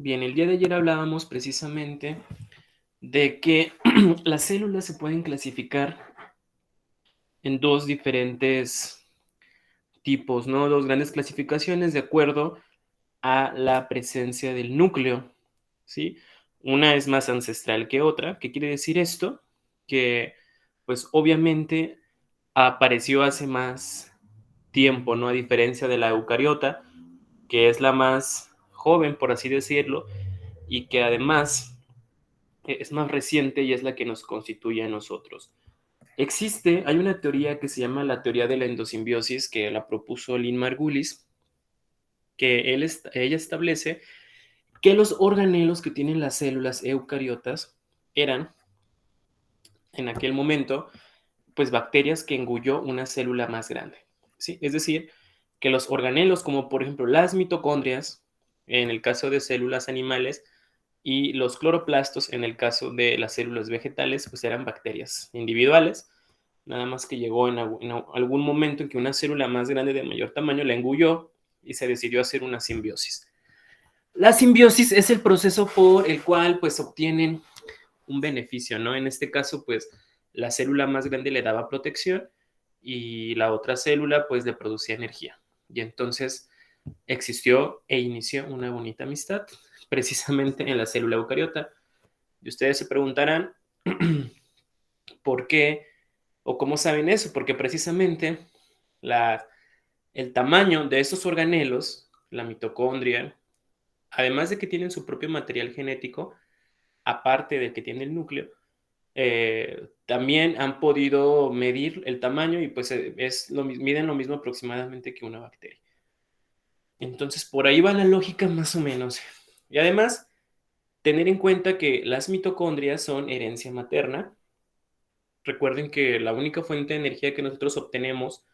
Bien, el día de ayer hablábamos precisamente de que las células se pueden clasificar en dos diferentes tipos, ¿no? Dos grandes clasificaciones de acuerdo a la presencia del núcleo, ¿sí? Una es más ancestral que otra. ¿Qué quiere decir esto? Que, pues obviamente apareció hace más tiempo, ¿no? A diferencia de la eucariota, que es la más joven, por así decirlo, y que además es más reciente y es la que nos constituye a nosotros. Hay una teoría que se llama la teoría de la endosimbiosis, que la propuso Lynn Margulis, que ella establece que los organelos que tienen las células eucariotas eran, en aquel momento, pues bacterias que engulló una célula más grande, ¿sí? Es decir, que los organelos, como por ejemplo las mitocondrias, en el caso de células animales, y los cloroplastos, en el caso de las células vegetales, pues eran bacterias individuales, nada más que llegó en algún momento en que una célula más grande de mayor tamaño la engulló y se decidió hacer una simbiosis. La simbiosis es el proceso por el cual pues obtienen un beneficio, ¿no? En este caso, pues la célula más grande le daba protección y la otra célula pues le producía energía. Y entonces existió e inició una bonita amistad precisamente en la célula eucariota. Y ustedes se preguntarán por qué o cómo saben eso, porque precisamente la, el tamaño de esos organelos, la mitocondria, además de que tienen su propio material genético, aparte del que tiene el núcleo, también han podido medir el tamaño y pues miden lo mismo aproximadamente que una bacteria. Entonces, por ahí va la lógica más o menos. Y además, tener en cuenta que las mitocondrias son herencia materna. Recuerden que la única fuente de energía que nosotros obtenemos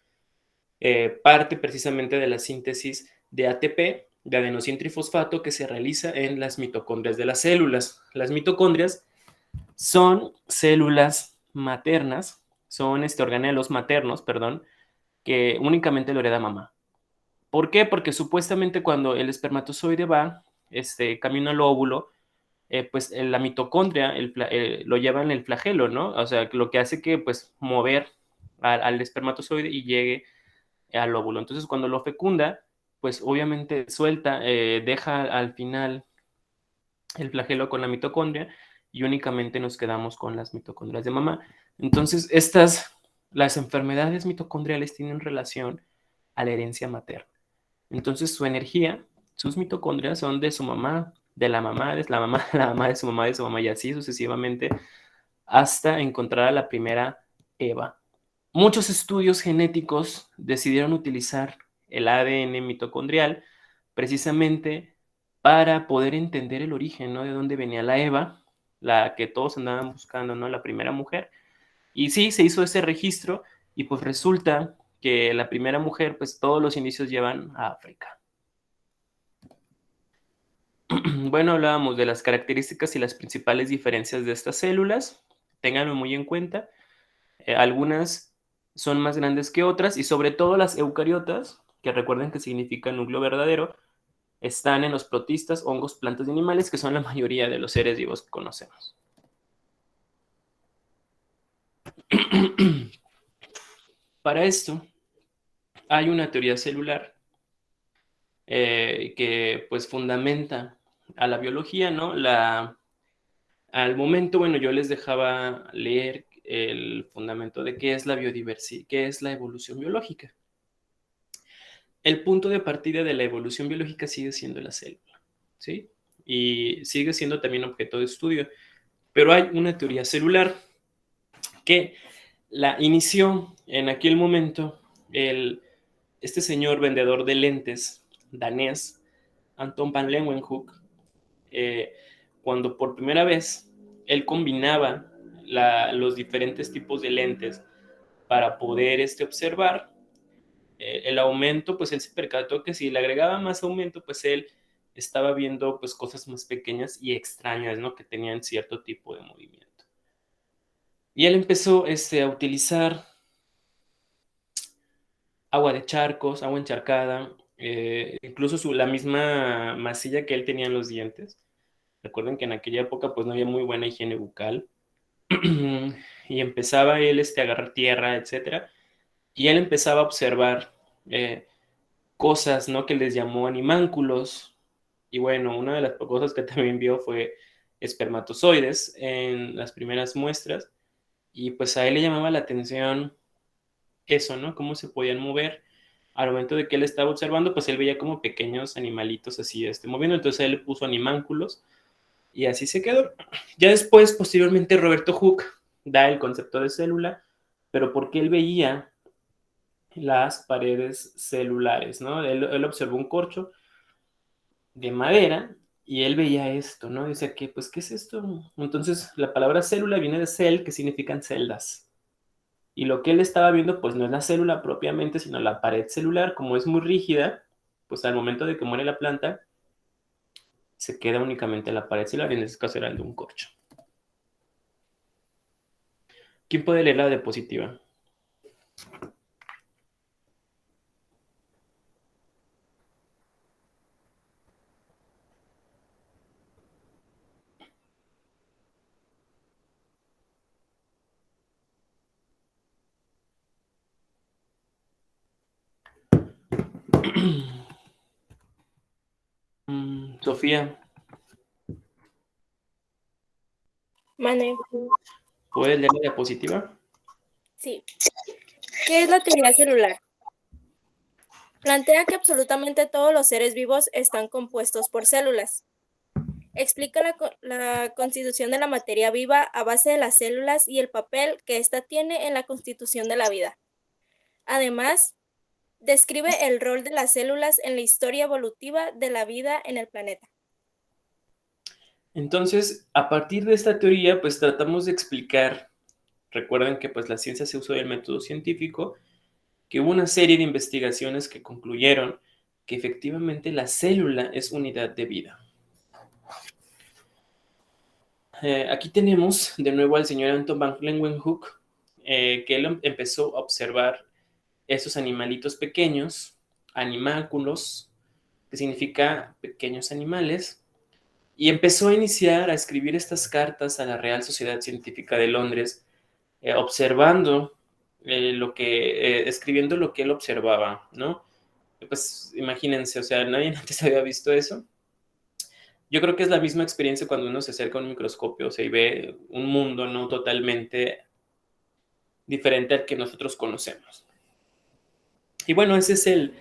parte precisamente de la síntesis de ATP, de adenosín trifosfato, que se realiza en las mitocondrias de las células. Las mitocondrias son células maternas, son organelos maternos, perdón, que únicamente lo hereda mamá. ¿Por qué? Porque supuestamente cuando el espermatozoide va camino al óvulo, pues la mitocondria lo lleva en el flagelo, ¿no? O sea, lo que hace que pues mover al espermatozoide y llegue al óvulo. Entonces, cuando lo fecunda, pues obviamente deja al final el flagelo con la mitocondria y únicamente nos quedamos con las mitocondrias de mamá. Entonces, las enfermedades mitocondriales tienen relación a la herencia materna. Entonces, su energía, sus mitocondrias son de su mamá, de la mamá, de la mamá, la mamá de su mamá, de su mamá, y así sucesivamente, hasta encontrar a la primera Eva. Muchos estudios genéticos decidieron utilizar el ADN mitocondrial precisamente para poder entender el origen, ¿no? De dónde venía la Eva, la que todos andaban buscando, ¿no? La primera mujer. Y sí, se hizo ese registro y pues resulta que la primera mujer, pues todos los inicios llevan a África. Bueno, hablábamos de las características y las principales diferencias de estas células. Ténganlo muy en cuenta. Algunas son más grandes que otras y sobre todo las eucariotas, que recuerden que significa núcleo verdadero, están en los protistas, hongos, plantas y animales, que son la mayoría de los seres vivos que conocemos. Para esto hay una teoría celular que pues fundamenta a la biología, ¿no? Al momento, bueno, yo les dejaba leer el fundamento de qué es la biodiversidad, qué es la evolución biológica. El punto de partida de la evolución biológica sigue siendo la célula, ¿sí? Y sigue siendo también objeto de estudio. Pero hay una teoría celular que la inició en aquel momento este señor vendedor de lentes danés, Anton van Leeuwenhoek, eh, cuando por primera vez él combinaba los diferentes tipos de lentes para poder observar el aumento, pues él se percató que si le agregaba más aumento, pues él estaba viendo pues cosas más pequeñas y extrañas, ¿no? Que tenían cierto tipo de movimiento. Y él empezó a utilizar agua de charcos, agua encharcada, incluso la misma masilla que él tenía en los dientes. Recuerden que en aquella época pues no había muy buena higiene bucal. Y empezaba él a agarrar tierra, etcétera, y él empezaba a observar eh, cosas, ¿no? Que les llamó animánculos. Y bueno, una de las cosas que también vio fue espermatozoides en las primeras muestras. Y pues a él le llamaba la atención eso, ¿no? Cómo se podían mover. Al momento de que él estaba observando, pues él veía como pequeños animalitos así, moviendo. Entonces él le puso animánculos y así se quedó. Ya después, posteriormente, Roberto Hooke da el concepto de célula, pero porque él veía las paredes celulares, ¿no? Él observó un corcho de madera y él veía esto, ¿no? Dice que, pues, ¿qué es esto? Entonces, la palabra célula viene de cell, que significan celdas. Y lo que él estaba viendo, pues, no es la célula propiamente, sino la pared celular, como es muy rígida, pues al momento de que muere la planta, se queda únicamente la pared celular, y en este caso era el de un corcho. ¿Quién puede leer la diapositiva? Sofía, Mane, ¿puedes leer la diapositiva? sí. ¿Qué es la teoría celular? Plantea que absolutamente todos los seres vivos están compuestos por células. Explica la constitución de la materia viva a base de las células y el papel que ésta tiene en la constitución de la vida. Además, describe el rol de las células en la historia evolutiva de la vida en el planeta. Entonces, a partir de esta teoría, pues tratamos de explicar, recuerden que pues la ciencia se usó del método científico, que hubo una serie de investigaciones que concluyeron que efectivamente la célula es unidad de vida. Aquí tenemos de nuevo al señor Anton van Leeuwenhoek, que él empezó a observar esos animalitos pequeños, animáculos, que significa pequeños animales, y empezó a iniciar a escribir estas cartas a la Real Sociedad Científica de Londres, observando escribiendo lo que él observaba, ¿no? Pues imagínense, o sea, nadie antes había visto eso. Yo creo que es la misma experiencia cuando uno se acerca a un microscopio, o sea, y ve un mundo no totalmente diferente al que nosotros conocemos. Y bueno, ese es el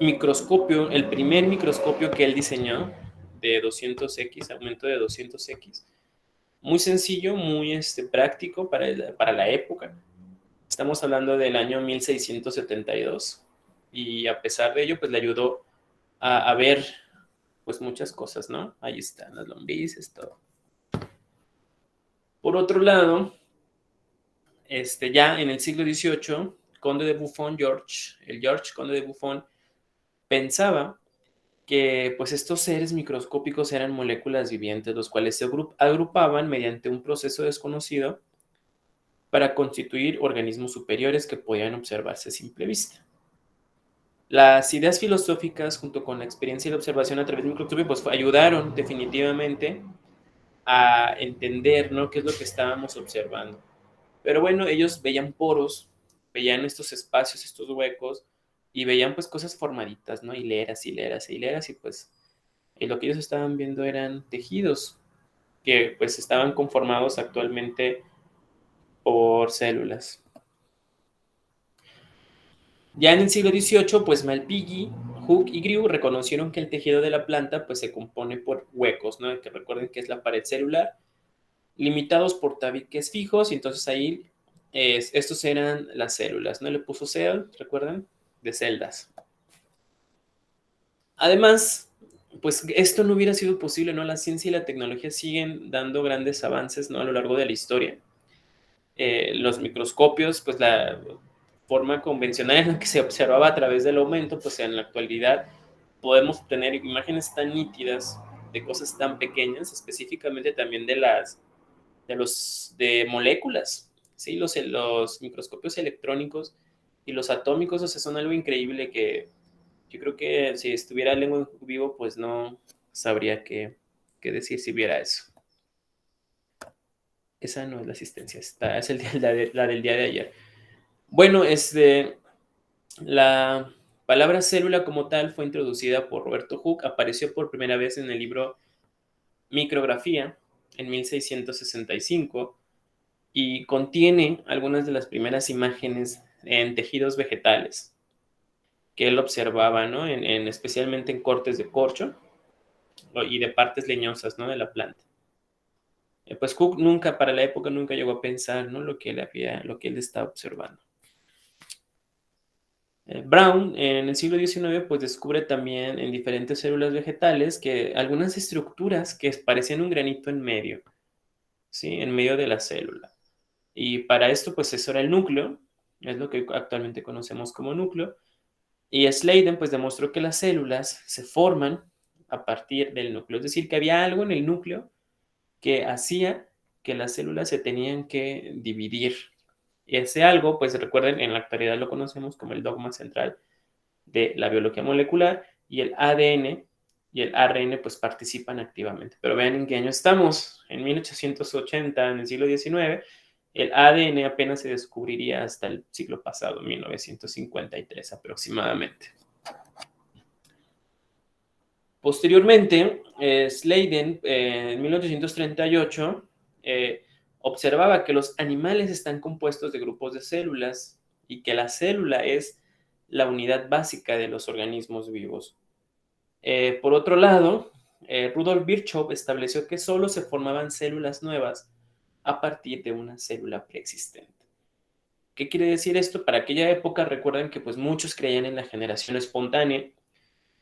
microscopio, el primer microscopio que él diseñó de 200x, aumento de 200x. Muy sencillo, muy práctico para la época. Estamos hablando del año 1672 y a pesar de ello, pues le ayudó a ver pues muchas cosas, ¿no? Ahí están las lombrices, todo. Por otro lado, ya en el siglo XVIII, Conde de Buffon, el George Conde de Buffon, pensaba que pues estos seres microscópicos eran moléculas vivientes, los cuales se agrupaban mediante un proceso desconocido para constituir organismos superiores que podían observarse a simple vista. Las ideas filosóficas, junto con la experiencia y la observación a través del microscopio, pues ayudaron definitivamente a entender, ¿no?, qué es lo que estábamos observando. Pero bueno, ellos veían poros, veían estos espacios, estos huecos, y veían pues cosas formaditas, ¿no? Hileras, hileras, hileras, y pues lo que ellos estaban viendo eran tejidos que pues estaban conformados actualmente por células. Ya en el siglo XVIII, pues Malpighi, Hooke y Grew reconocieron que el tejido de la planta pues se compone por huecos, ¿no? Que recuerden que es la pared celular, limitados por tabiques fijos, y entonces ahí estos eran las células, ¿no? Le puso cell, ¿recuerdan? De celdas. Además, pues esto no hubiera sido posible, ¿no? La ciencia y la tecnología siguen dando grandes avances, ¿no?, a lo largo de la historia. Los microscopios, pues la forma convencional en la que se observaba a través del aumento, pues en la actualidad podemos tener imágenes tan nítidas de cosas tan pequeñas, específicamente también de moléculas, ¿sí? Los microscopios electrónicos y los atómicos, o sea, son algo increíble que Yo creo que si estuviera Leeuwenhoek vivo, pues no sabría qué decir si viera eso. Esa no es la asistencia, es la del día de ayer. Bueno, la palabra célula como tal fue introducida por Roberto Hooke, apareció por primera vez en el libro Micrografía en 1665 y contiene algunas de las primeras imágenes en tejidos vegetales que él observaba, ¿no? Especialmente en cortes de corcho y de partes leñosas, ¿no? De la planta. Pues Hooke nunca, para la época, nunca llegó a pensar, ¿no? Lo que él estaba observando. Brown en el siglo XIX pues descubre también en diferentes células vegetales que algunas estructuras que parecían un granito en medio, ¿sí? En medio de la célula. Y para esto pues eso era el núcleo, es lo que actualmente conocemos como núcleo. Y Sladen pues demostró que las células se forman a partir del núcleo, es decir, que había algo en el núcleo que hacía que las células se tenían que dividir. Y ese algo, pues recuerden, en la actualidad lo conocemos como el dogma central de la biología molecular, y el ADN y el ARN pues participan activamente. Pero vean en qué año estamos, en 1880, en el siglo XIX, el ADN apenas se descubriría hasta el siglo pasado, 1953 aproximadamente. Posteriormente, Sladen, en 1838, observaba que los animales están compuestos de grupos de células y que la célula es la unidad básica de los organismos vivos. Por otro lado, Rudolf Virchow estableció que solo se formaban células nuevas a partir de una célula preexistente. ¿Qué quiere decir esto? Para aquella época recuerden que pues muchos creían en la generación espontánea.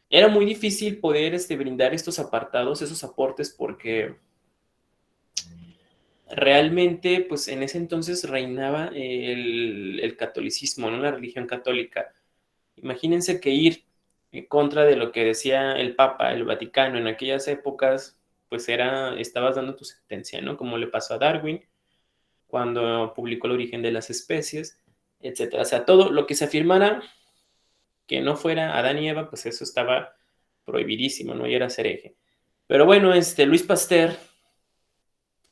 Era muy difícil poder brindar estos apartados, esos aportes, porque realmente pues en ese entonces reinaba el catolicismo, ¿no? La religión católica. Imagínense que ir en contra de lo que decía el Papa, el Vaticano, en aquellas épocas, pues estabas dando tu sentencia, ¿no? Como le pasó a Darwin cuando publicó El origen de las especies, etcétera. O sea, todo lo que se afirmara que no fuera Adán y Eva, pues eso estaba prohibidísimo, ¿no? Y era hereje. Pero bueno, Luis Pasteur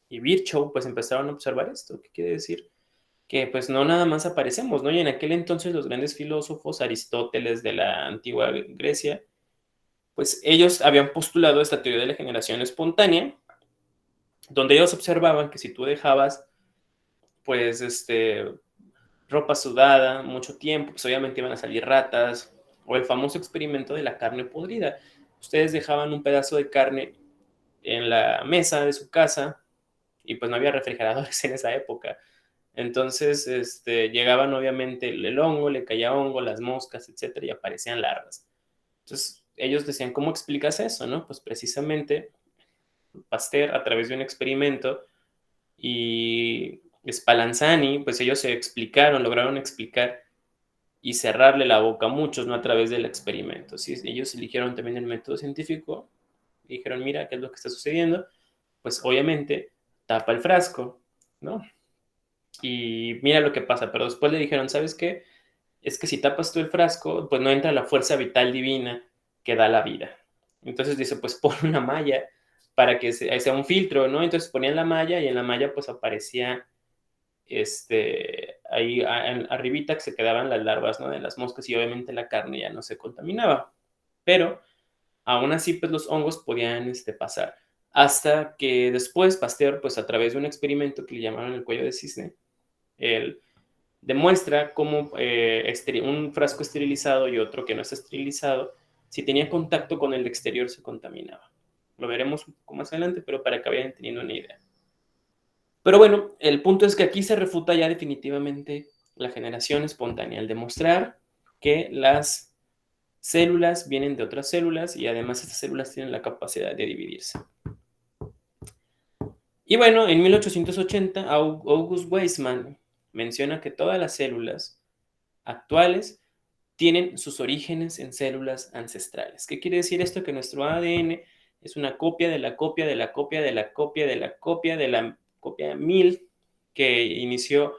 y Virchow, pues empezaron a observar esto. ¿Qué quiere decir? Que pues no nada más aparecemos, ¿no? Y en aquel entonces los grandes filósofos, Aristóteles de la antigua Grecia, pues ellos habían postulado esta teoría de la generación espontánea, donde ellos observaban que si tú dejabas, pues, ropa sudada mucho tiempo, pues obviamente iban a salir ratas, o el famoso experimento de la carne podrida. Ustedes dejaban un pedazo de carne en la mesa de su casa y pues no había refrigeradores en esa época. Entonces, llegaban obviamente el hongo, le caía hongo, las moscas, etcétera, y aparecían larvas. Entonces, ellos decían, ¿cómo explicas eso, no? Pues precisamente Pasteur, a través de un experimento, y Spallanzani, pues ellos lograron explicar y cerrarle la boca a muchos, ¿no? A través del experimento, ¿sí? Ellos eligieron también el método científico, y dijeron, mira, ¿qué es lo que está sucediendo? Pues obviamente tapa el frasco, ¿no? Y mira lo que pasa, pero después le dijeron, ¿sabes qué? Es que si tapas tú el frasco, pues no entra la fuerza vital divina que da la vida. Entonces dice, pues pon una malla para que sea un filtro, ¿no? Entonces ponían la malla y en la malla pues aparecía ahí arribita que se quedaban las larvas, ¿no? De las moscas y obviamente la carne ya no se contaminaba. Pero aún así pues los hongos podían pasar. Hasta que después Pasteur, pues a través de un experimento que le llamaron el cuello de cisne, él demuestra cómo un frasco esterilizado y otro que no está esterilizado, si tenía contacto con el exterior se contaminaba. Lo veremos un poco más adelante, pero para que vayan teniendo una idea. Pero bueno, el punto es que aquí se refuta ya definitivamente la generación espontánea, al demostrar que las células vienen de otras células y además estas células tienen la capacidad de dividirse. Y bueno, en 1880 August Weismann menciona que todas las células actuales tienen sus orígenes en células ancestrales. ¿Qué quiere decir esto? Que nuestro ADN es una copia de la copia de la copia de la copia de la copia de la copia 1000 que inició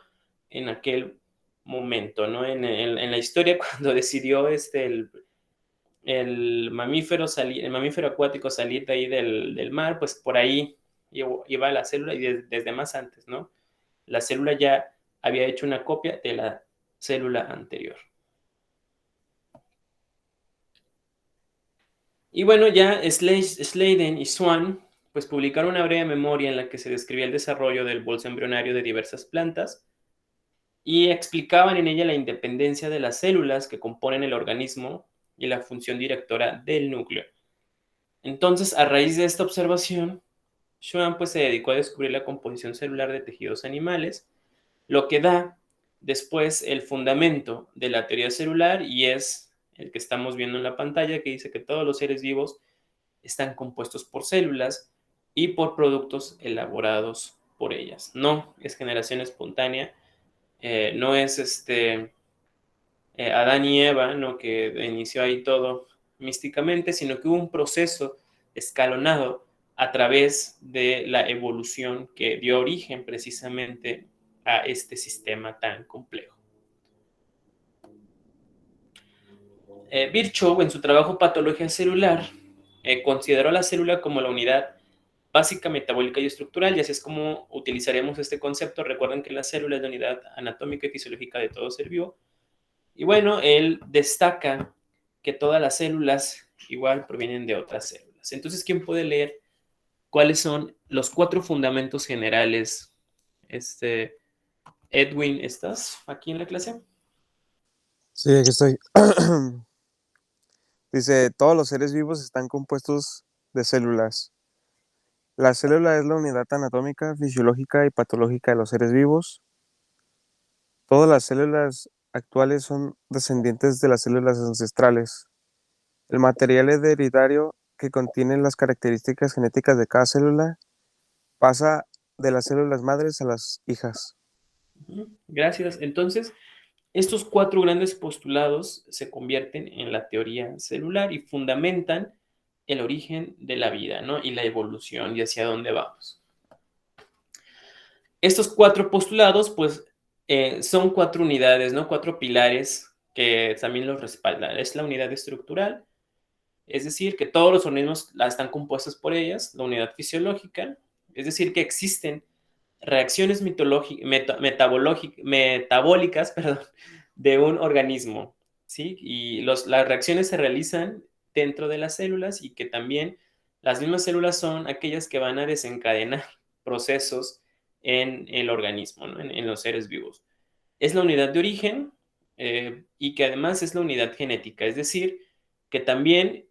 en aquel momento, ¿no? En la historia cuando decidió el mamífero acuático salir de ahí del mar, pues por ahí iba la célula y desde más antes, ¿no? La célula ya había hecho una copia de la célula anterior. Y bueno, ya Sladen y Swan pues publicaron una breve memoria en la que se describía el desarrollo del bolso embrionario de diversas plantas y explicaban en ella la independencia de las células que componen el organismo y la función directora del núcleo. Entonces, a raíz de esta observación, Schwann pues se dedicó a descubrir la composición celular de tejidos animales, lo que da después el fundamento de la teoría celular y es el que estamos viendo en la pantalla, que dice que todos los seres vivos están compuestos por células y por productos elaborados por ellas. No es generación espontánea, no es Adán y Eva, ¿no? Que inició ahí todo místicamente, sino que hubo un proceso escalonado a través de la evolución que dio origen precisamente a este sistema tan complejo. Virchow, en su trabajo Patología Celular, consideró la célula como la unidad básica, metabólica y estructural, y así es como utilizaremos este concepto. Recuerden que la célula es la unidad anatómica y fisiológica de todo ser vivo. Y bueno, él destaca que todas las células igual provienen de otras células. Entonces, ¿quién puede leer cuáles son los 4 fundamentos generales? Edwin, ¿estás aquí en la clase? Sí, aquí estoy. Dice, todos los seres vivos están compuestos de células. La célula es la unidad anatómica, fisiológica y patológica de los seres vivos. Todas las células actuales son descendientes de las células ancestrales. El material hereditario que contiene las características genéticas de cada célula pasa de las células madres a las hijas. Gracias. Entonces, estos 4 grandes postulados se convierten en la teoría celular y fundamentan el origen de la vida, ¿no? Y la evolución y hacia dónde vamos. Estos 4 postulados, pues, son 4 unidades, ¿no? 4 pilares que también los respaldan. Es la unidad estructural, es decir, que todos los organismos están compuestos por ellas. La unidad fisiológica, es decir, que existen reacciones metabólicas, perdón, de un organismo, ¿sí? Y las reacciones se realizan dentro de las células y que también las mismas células son aquellas que van a desencadenar procesos en el organismo, ¿no? En los seres vivos. Es la unidad de origen y que además es la unidad genética, es decir, que también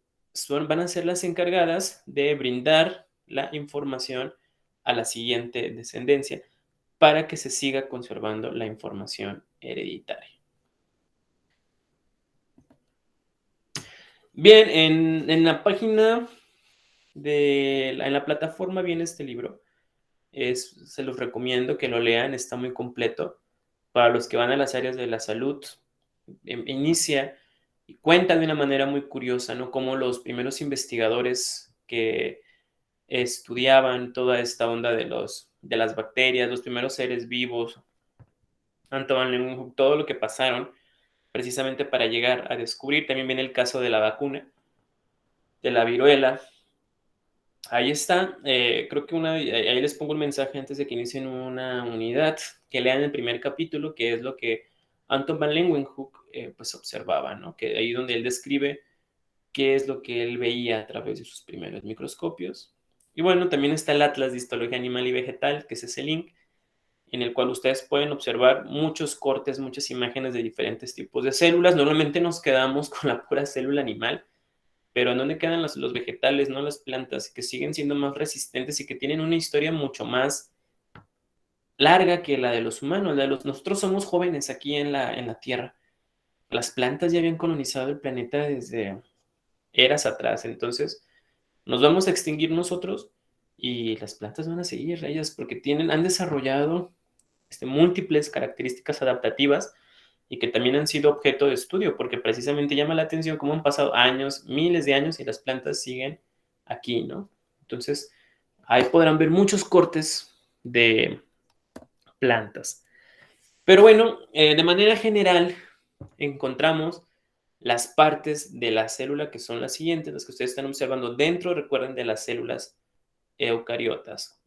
van a ser las encargadas de brindar la información a la siguiente descendencia para que se siga conservando la información hereditaria. Bien, en la página en la plataforma viene este libro. Se los recomiendo que lo lean, está muy completo. Para los que van a las áreas de la salud, inicia y cuenta de una manera muy curiosa, ¿no? Cómo los primeros investigadores que estudiaban toda esta onda de las bacterias, los primeros seres vivos, todo lo que pasaron precisamente para llegar a descubrir. También viene el caso de la vacuna, de la viruela. Ahí está, creo que ahí les pongo un mensaje antes de que inicien una unidad, que lean el primer capítulo, que es lo que Anton van Leeuwenhoek pues observaba, ¿no? Que ahí donde él describe qué es lo que él veía a través de sus primeros microscopios. Y bueno, también está el Atlas de Histología Animal y Vegetal, que es ese link, en el cual ustedes pueden observar muchos cortes, muchas imágenes de diferentes tipos de células. Normalmente nos quedamos con la pura célula animal, pero ¿en dónde quedan los vegetales, no las plantas, que siguen siendo más resistentes y que tienen una historia mucho más larga que la de los humanos? Nosotros somos jóvenes aquí en la Tierra. Las plantas ya habían colonizado el planeta desde eras atrás, entonces nos vamos a extinguir nosotros y las plantas van a seguir ellas porque han desarrollado múltiples características adaptativas y que también han sido objeto de estudio, porque precisamente llama la atención cómo han pasado años, miles de años, y las plantas siguen aquí, ¿no? Entonces, ahí podrán ver muchos cortes de plantas. Pero bueno, de manera general, encontramos las partes de la célula que son las siguientes, las que ustedes están observando dentro, recuerden, de las células eucariotas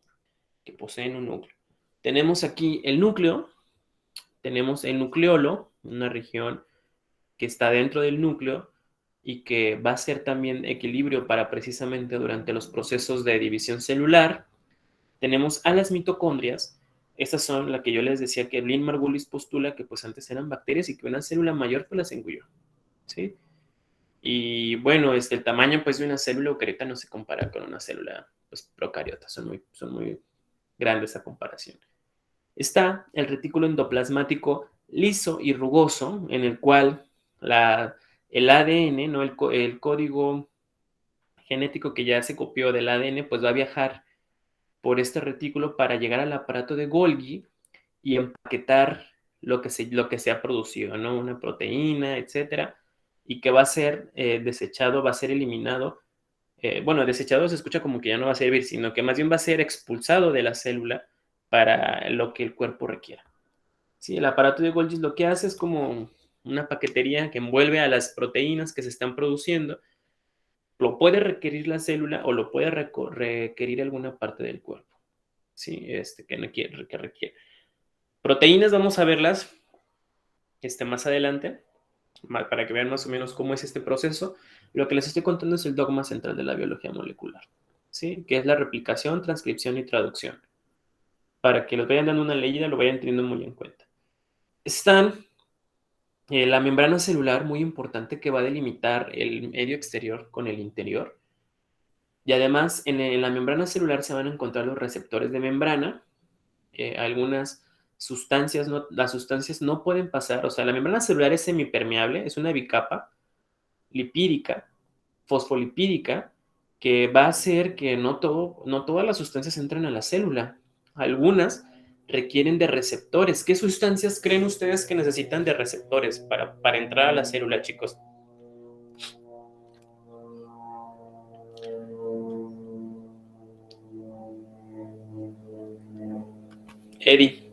que poseen un núcleo. Tenemos aquí el núcleo, tenemos el nucleolo, una región que está dentro del núcleo y que va a ser también equilibrio para precisamente durante los procesos de división celular. Tenemos a las mitocondrias. Estas son las que yo les decía que Lynn Margulis postula que pues antes eran bacterias y que una célula mayor pues las engulló, ¿sí? Y bueno, el tamaño pues de una célula eucariota no se compara con una célula pues procariota, son muy grandes a comparación. Está el retículo endoplasmático liso y rugoso, en el cual el ADN, ¿no? el código genético que ya se copió del ADN, pues va a viajar por este retículo para llegar al aparato de Golgi y empaquetar lo que se ha producido, ¿no? Una proteína, etcétera, y que va a ser desechado, va a ser eliminado. Bueno, desechado se escucha como que ya no va a servir, sino que más bien va a ser expulsado de la célula para lo que el cuerpo requiera. Sí, el aparato de Golgi lo que hace es como una paquetería que envuelve a las proteínas que se están produciendo. Lo puede requerir la célula o lo puede requerir alguna parte del cuerpo. Sí, que requiere. Proteínas, vamos a verlas más adelante, para que vean más o menos cómo es este proceso. Lo que les estoy contando es el dogma central de la biología molecular, ¿sí? Que es la replicación, transcripción y traducción. Para que los vayan dando una leída, lo vayan teniendo muy en cuenta. Están la membrana celular, muy importante, que va a delimitar el medio exterior con el interior. Y además, en la membrana celular se van a encontrar los receptores de membrana. Algunas sustancias, las sustancias no pueden pasar, o sea, la membrana celular es semipermeable, es una bicapa lipídica, fosfolipídica, que va a hacer que no todas las sustancias entren a la célula. Algunas requieren de receptores. ¿Qué sustancias creen ustedes que necesitan de receptores para entrar a la célula, chicos? Eddie.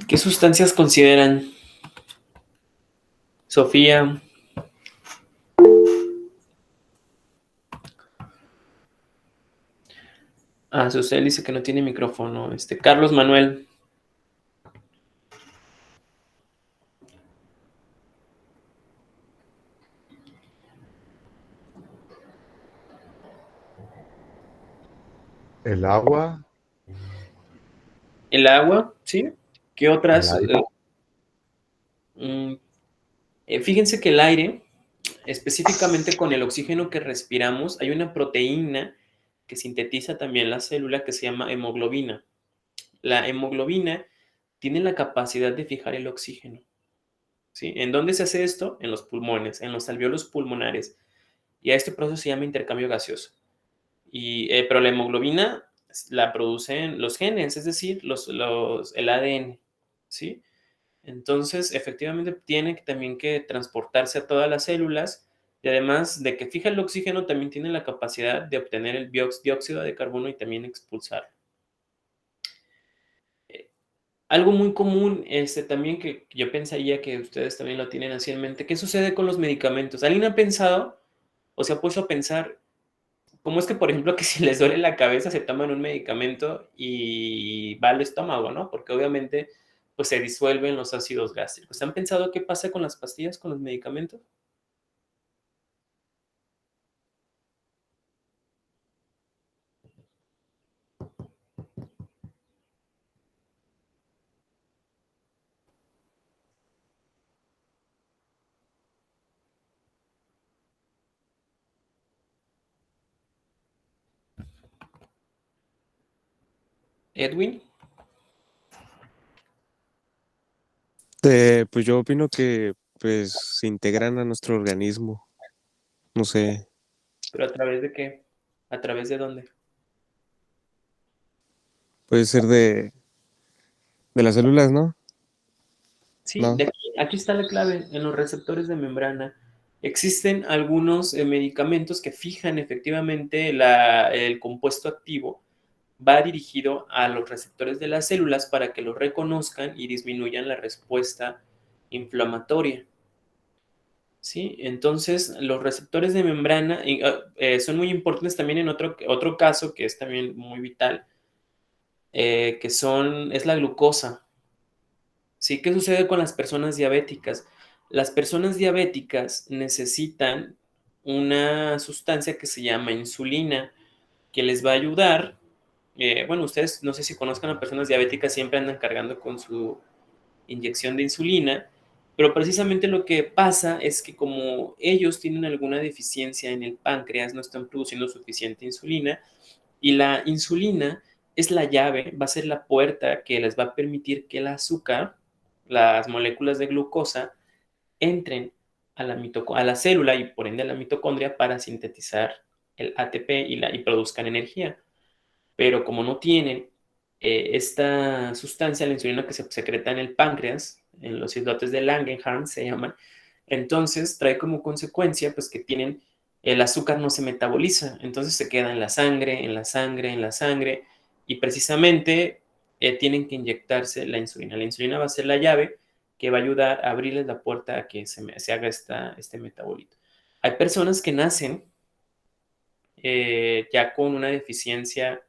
¿Qué sustancias consideran? Sofía. Susel dice que no tiene micrófono. Carlos Manuel. El agua. El agua, ¿sí? ¿Qué otras? El aire. Fíjense que el aire, específicamente con el oxígeno que respiramos, hay una proteína que sintetiza también la célula que se llama hemoglobina. La hemoglobina tiene la capacidad de fijar el oxígeno, ¿sí? ¿En dónde se hace esto? En los pulmones, en los alvéolos pulmonares. Y a este proceso se llama intercambio gaseoso. Pero la hemoglobina la producen los genes, es decir, el ADN, ¿sí? Entonces, efectivamente, tiene también que transportarse a todas las células y además de que fija el oxígeno, también tiene la capacidad de obtener el dióxido de carbono y también expulsarlo. Algo muy común, también que yo pensaría que ustedes también lo tienen así en mente, ¿qué sucede con los medicamentos? ¿Alguien ha pensado o se ha puesto a pensar cómo es que, por ejemplo, que si les duele la cabeza se toman un medicamento y va al estómago, ¿no? Porque obviamente pues se disuelven los ácidos gástricos. ¿Han pensado qué pasa con las pastillas, con los medicamentos? Edwin. Pues yo opino que pues se integran a nuestro organismo. No sé, ¿Pero a través de qué? ¿A través de dónde? puede ser De las células, ¿no? Sí, No. aquí está la clave, en los receptores de membrana. Existen algunos medicamentos que fijan efectivamente el compuesto activo, va dirigido a los receptores de las células para que los reconozcan y disminuyan la respuesta inflamatoria. ¿Sí? Entonces, los receptores de membrana son muy importantes también en otro caso que es también muy vital, es la glucosa. ¿Sí? ¿Qué sucede con las personas diabéticas? Las personas diabéticas necesitan una sustancia que se llama insulina, que les va a ayudar. Bueno, ustedes no sé si conozcan a personas diabéticas, siempre andan cargando con su inyección de insulina, pero precisamente lo que pasa es que como ellos tienen alguna deficiencia en el páncreas, no están produciendo suficiente insulina, y la insulina es la llave, va a ser la puerta que les va a permitir que el azúcar, las moléculas de glucosa, entren a la célula y por ende a la mitocondria para sintetizar el ATP y produzcan energía. Pero como no tienen esta sustancia, la insulina que se secreta en el páncreas, en los islotes de Langerhans se llaman, entonces trae como consecuencia pues que tienen el azúcar no se metaboliza, entonces se queda en la sangre, en la sangre, en la sangre, y precisamente tienen que inyectarse la insulina. La insulina va a ser la llave que va a ayudar a abrirles la puerta a que se haga este metabolito. Hay personas que nacen ya con una deficiencia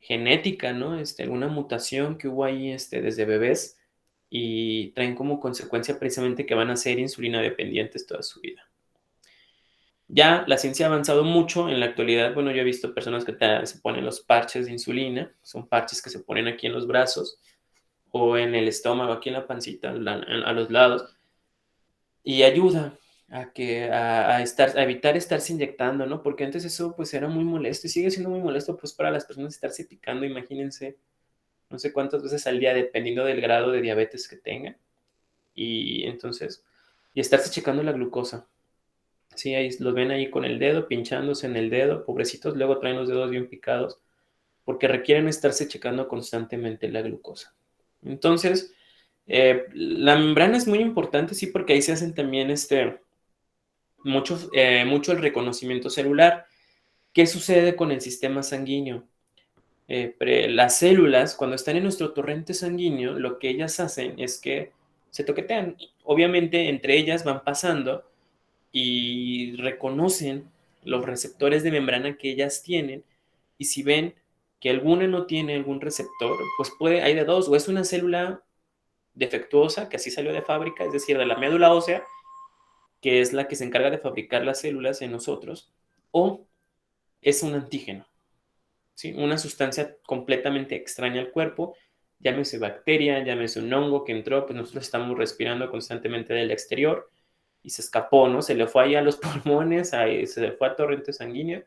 genética, ¿no? Alguna mutación que hubo ahí desde bebés y traen como consecuencia precisamente que van a ser insulina dependientes toda su vida. Ya la ciencia ha avanzado mucho en la actualidad. Bueno, yo he visto personas que se ponen los parches de insulina, son parches que se ponen aquí en los brazos o en el estómago, aquí en la pancita, a los lados, y ayuda a evitar estarse inyectando, ¿no? Porque antes eso pues era muy molesto y sigue siendo muy molesto pues para las personas estarse picando, imagínense no sé cuántas veces al día, dependiendo del grado de diabetes que tenga. Y entonces, y estarse checando la glucosa. Sí, ahí los ven ahí con el dedo, pinchándose en el dedo, pobrecitos, luego traen los dedos bien picados, porque requieren estarse checando constantemente la glucosa. Entonces, la membrana es muy importante, sí, porque ahí se hacen también mucho el reconocimiento celular. ¿Qué sucede con el sistema sanguíneo? Las células, cuando están en nuestro torrente sanguíneo, lo que ellas hacen es que se toquetean. Obviamente, entre ellas van pasando y reconocen los receptores de membrana que ellas tienen. Y si ven que alguna no tiene algún receptor, pues hay de dos, o es una célula defectuosa, que así salió de fábrica, es decir, de la médula ósea, que es la que se encarga de fabricar las células en nosotros, o es un antígeno. ¿Sí? Una sustancia completamente extraña al cuerpo, llámese bacteria, llámese un hongo que entró, pues nosotros estamos respirando constantemente del exterior y se escapó, ¿no? Se le fue ahí a los pulmones, se le fue a torrente sanguíneo,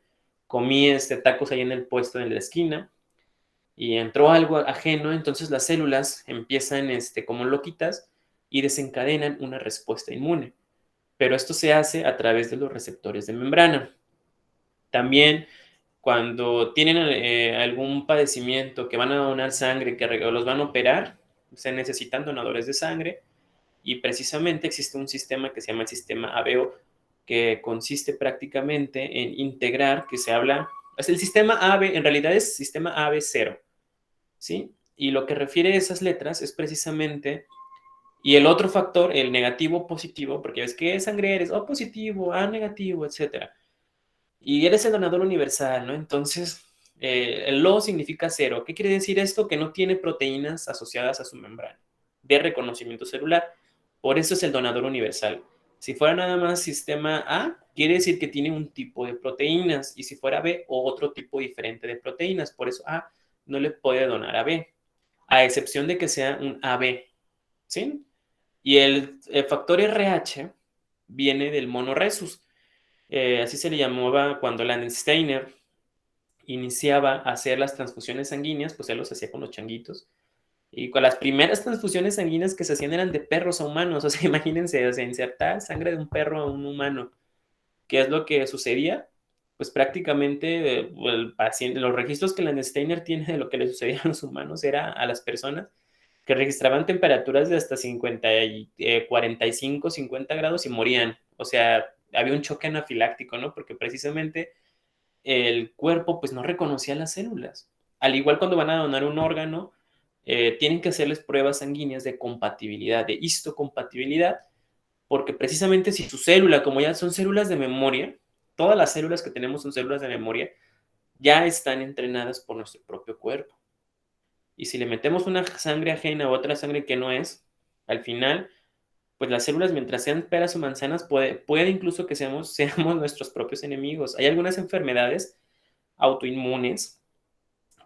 comí tacos ahí en el puesto de la esquina y entró algo ajeno, entonces las células empiezan como loquitas y desencadenan una respuesta inmune. Pero esto se hace a través de los receptores de membrana. También cuando tienen algún padecimiento, que van a donar sangre, que los van a operar, se necesitan donadores de sangre y precisamente existe un sistema que se llama el sistema ABO, que consiste prácticamente en integrar, el sistema AB, en realidad es sistema AB0, ¿sí? Y lo que refiere a esas letras es precisamente, y el otro factor, el negativo positivo, porque ves que sangre eres, O positivo, A negativo, etcétera. Y eres el donador universal, ¿no? Entonces, el O significa cero. ¿Qué quiere decir esto? Que no tiene proteínas asociadas a su membrana de reconocimiento celular. Por eso es el donador universal. Si fuera nada más sistema A, quiere decir que tiene un tipo de proteínas. Y si fuera B, otro tipo diferente de proteínas. Por eso A no le puede donar a B, a excepción de que sea un AB, ¿sí? Y el factor RH viene del monoresus. Así se le llamaba cuando Landsteiner iniciaba a hacer las transfusiones sanguíneas, pues él los hacía con los changuitos. Y con las primeras transfusiones sanguíneas que se hacían eran de perros a humanos. O sea, imagínense, o sea, insertar sangre de un perro a un humano. ¿Qué es lo que sucedía? Pues prácticamente el paciente, los registros que Landsteiner tiene de lo que le sucedía a los humanos era a las personas, que registraban temperaturas de hasta 45, 50 grados y morían. O sea, había un choque anafiláctico, ¿no? Porque precisamente el cuerpo pues no reconocía las células. Al igual cuando van a donar un órgano, tienen que hacerles pruebas sanguíneas de compatibilidad, de histocompatibilidad, porque precisamente si su célula, como ya son células de memoria, todas las células que tenemos son células de memoria, ya están entrenadas por nuestro propio cuerpo. Y si le metemos una sangre ajena o otra sangre que no es, al final, pues las células, mientras sean peras o manzanas, puede incluso que seamos nuestros propios enemigos. Hay algunas enfermedades autoinmunes,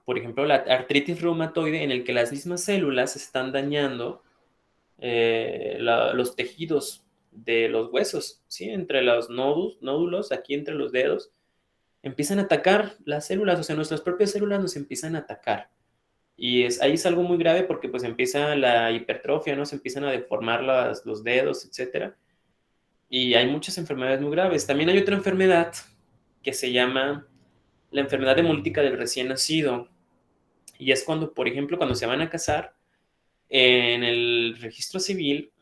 por ejemplo, la artritis reumatoide, en el que las mismas células están dañando los tejidos de los huesos, ¿sí? Entre los nódulos, aquí entre los dedos, empiezan a atacar las células, o sea, nuestras propias células nos empiezan a atacar. Y ahí es algo muy grave porque pues empieza la hipertrofia, ¿no? Se empiezan a deformar los dedos, etcétera. Y hay muchas enfermedades muy graves. También hay otra enfermedad que se llama la enfermedad hemolítica del recién nacido. Y es cuando, por ejemplo, cuando se van a casar, en el registro civil